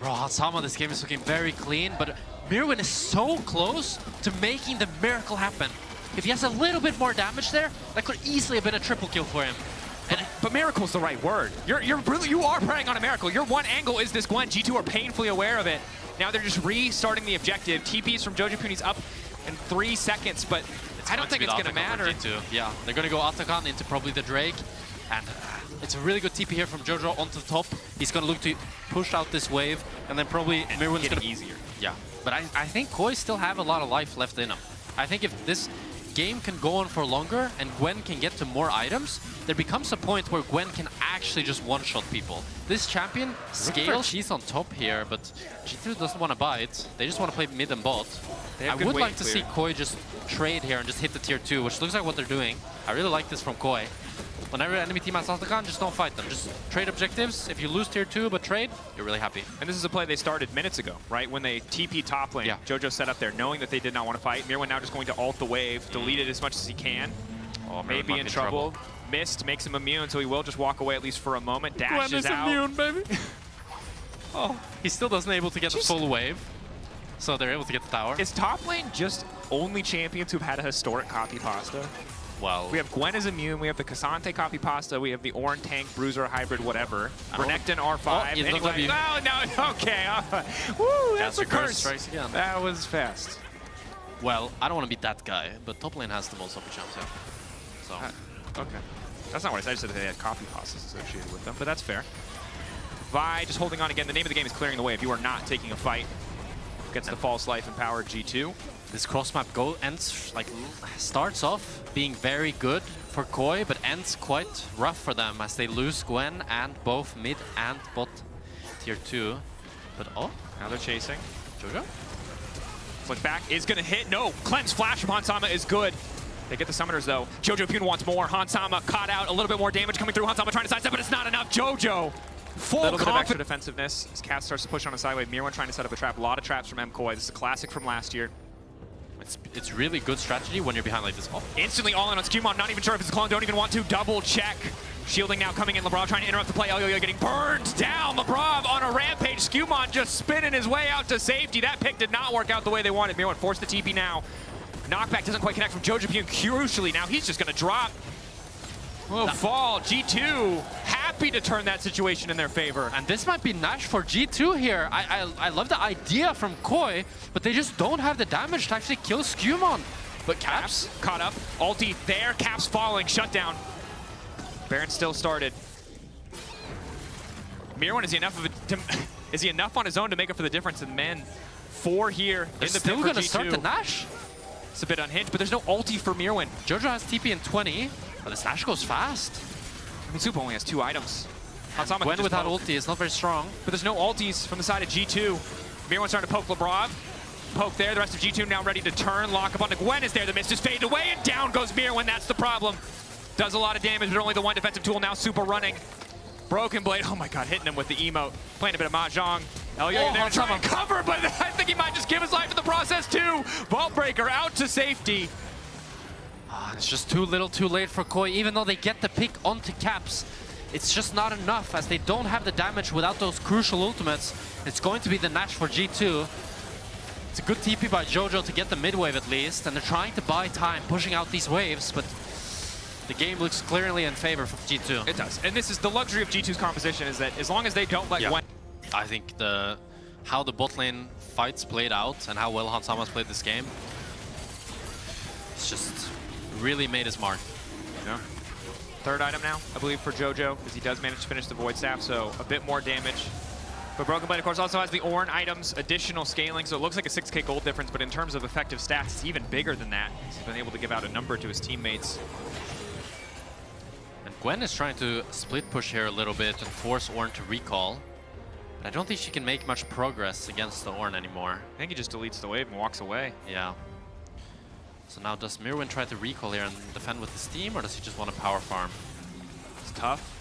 Bro, Hansama, this game is looking very clean, but Myrwan is so close to making the miracle happen. If he has a little bit more damage there, that could easily have been a triple kill for him. But miracle's the right word. You are preying on a miracle. Your one angle is this Gwen. G2 are painfully aware of it. Now they're just restarting the objective. TPs from Jojo Puni's up in 3 seconds, but I don't think it's going to matter. Yeah, they're going to go Atakan into probably the Drake. And it's a really good TP here from Jojo onto the top. He's going to look to push out this wave, and then probably Myrwan's going to... easier. Yeah, but I think Koi still have a lot of life left in him. I think if this game can go on for longer and Gwen can get to more items, there becomes a point where Gwen can actually just one-shot people. This champion scales, she's on top here, but G2 doesn't want to buy it. They just want to play mid and bot. I would like to see Koi just trade here and just hit the tier 2, which looks like what they're doing. I really like this from Koi. Whenever enemy team has Atakan, just don't fight them. Just trade objectives. If you lose tier 2 but trade, you're really happy. And this is a play they started minutes ago, right? When they TP top lane. Yeah. Jojo set up there, knowing that they did not want to fight. Myrwan now just going to ult the wave, delete it as much as he can. Oh, maybe in trouble. Mist makes him immune, so he will just walk away at least for a moment. Dashes out. Immune, baby. Oh, he still doesn't able to get the full wave. So they're able to get the tower. Is top lane just only champions who've had a historic copy pasta? Well, we have Gwen as immune, we have the Cassante copy pasta, we have the Ornn tank, Bruiser hybrid, whatever. Renekton R5. Oh, anyway, no, okay. Woo, that's a curse. Again. That was fast. Well, I don't want to be that guy, but top lane has the most upper champs, yeah. So. Okay. That's not what I said. I just said they had copy pastas associated with them, but that's fair. Vi just holding on again. The name of the game is clearing the way. If you are not taking a fight against the false life empowered G2. This cross map starts off being very good for Koi, but ends quite rough for them as they lose Gwen and both mid and bot tier 2. But now they're chasing. Jojo? Flick back is gonna hit. No, cleanse flash from Hansama is good. They get the summoners though. Jojo Pune wants more. Hansama caught out. A little bit more damage coming through. Hansama trying to sidestep, but it's not enough. Jojo. Full little bit of extra defensive-ness as Cat starts to push on a sideway. Myrwan trying to set up a trap. A lot of traps from MKoi. This is a classic from last year. It's really good strategy when you're behind like this. Oh. Instantly all in on Skewmon. Not even sure if it's a clone. Don't even want to double check. Shielding now coming in. LeBron trying to interrupt the play. Elyoyo getting burned down. LeBron on a rampage. Skewmon just spinning his way out to safety. That pick did not work out the way they wanted. Myrwan forced the TP now. Knockback doesn't quite connect from Jojo Pune. Crucially, now he's just going to drop. Fall. G2 happy to turn that situation in their favor. And this might be Nash for G2 here. I love the idea from Koi, but they just don't have the damage to actually kill Skewmon. But Caps caught up. Ulti there. Caps falling. Shutdown. Baron still started. Myrwan, is he enough on his own to make up for the difference in men? 4 here They're in the still pit going for to start G2. the Nash. It's a bit unhinged, but there's no ulti for Mirwin. Jojo has TP in 20, but this Nash goes fast. I mean, Super only has 2 items. Hansama Gwen can just without poke. ulti is not very strong. But there's no ultis from the side of G2. Mirwin's starting to poke Labrov. Poke there, the rest of G2 now ready to turn. Lock up onto Gwen is there, the mist just fades away, and down goes Mirwin, that's the problem. Does a lot of damage, but only the one defensive tool now Super running. Broken Blade, oh my god, hitting him with the emote. Playing a bit of Mahjong. Elliot there to try and cover, but I think he might just give his life in the process too. Vault Breaker out to safety. It's just too little too late for Koi, even though they get the pick onto Caps. It's just not enough, as they don't have the damage without those crucial ultimates. It's going to be the Nash for G2. It's a good TP by Jojo to get the mid wave at least, and they're trying to buy time, pushing out these waves, but the game looks clearly in favor for G2. It does, and this is the luxury of G2's composition, is that as long as they don't let Gwen... I think how the bot lane fights played out and how well Hansama's played this game, it's just really made his mark. Yeah. 3rd item now, I believe, for Jojo, because he does manage to finish the Void Staff, so a bit more damage. But Broken Blade, of course, also has the Ornn items, additional scaling, so it looks like a 6k gold difference, but in terms of effective stats, it's even bigger than that. He's been able to give out a number to his teammates. And Gwen is trying to split push here a little bit and force Ornn to recall. But I don't think she can make much progress against the Ornn anymore. I think he just deletes the wave and walks away. Yeah. So now does Mirwin try to recall here and defend with his team, or does he just want to power farm? It's tough.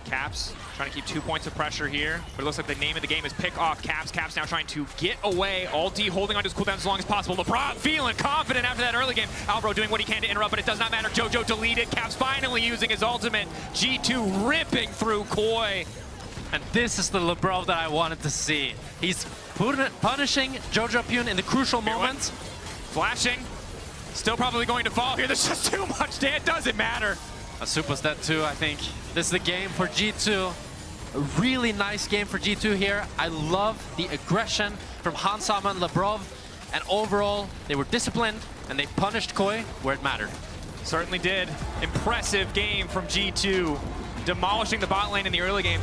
Caps trying to keep 2 points of pressure here, but it looks like the name of the game is pick off Caps. Caps now trying to get away. Ulti holding on to his cooldown as long as possible. LeBron feeling confident after that early game. Albro doing what he can to interrupt, but it does not matter. Jojo deleted. Caps finally using his ultimate. G2 ripping through Koi. And this is the LeBron that I wanted to see. He's punishing Jojo Pyun in the crucial moments. Flashing. Still probably going to fall here. There's just too much damage. It doesn't matter. Asupa's dead too, I think. This is the game for G2. A really nice game for G2 here. I love the aggression from Hansama and Labrov. And overall, they were disciplined and they punished Koi where it mattered. Certainly did. Impressive game from G2. Demolishing the bot lane in the early game.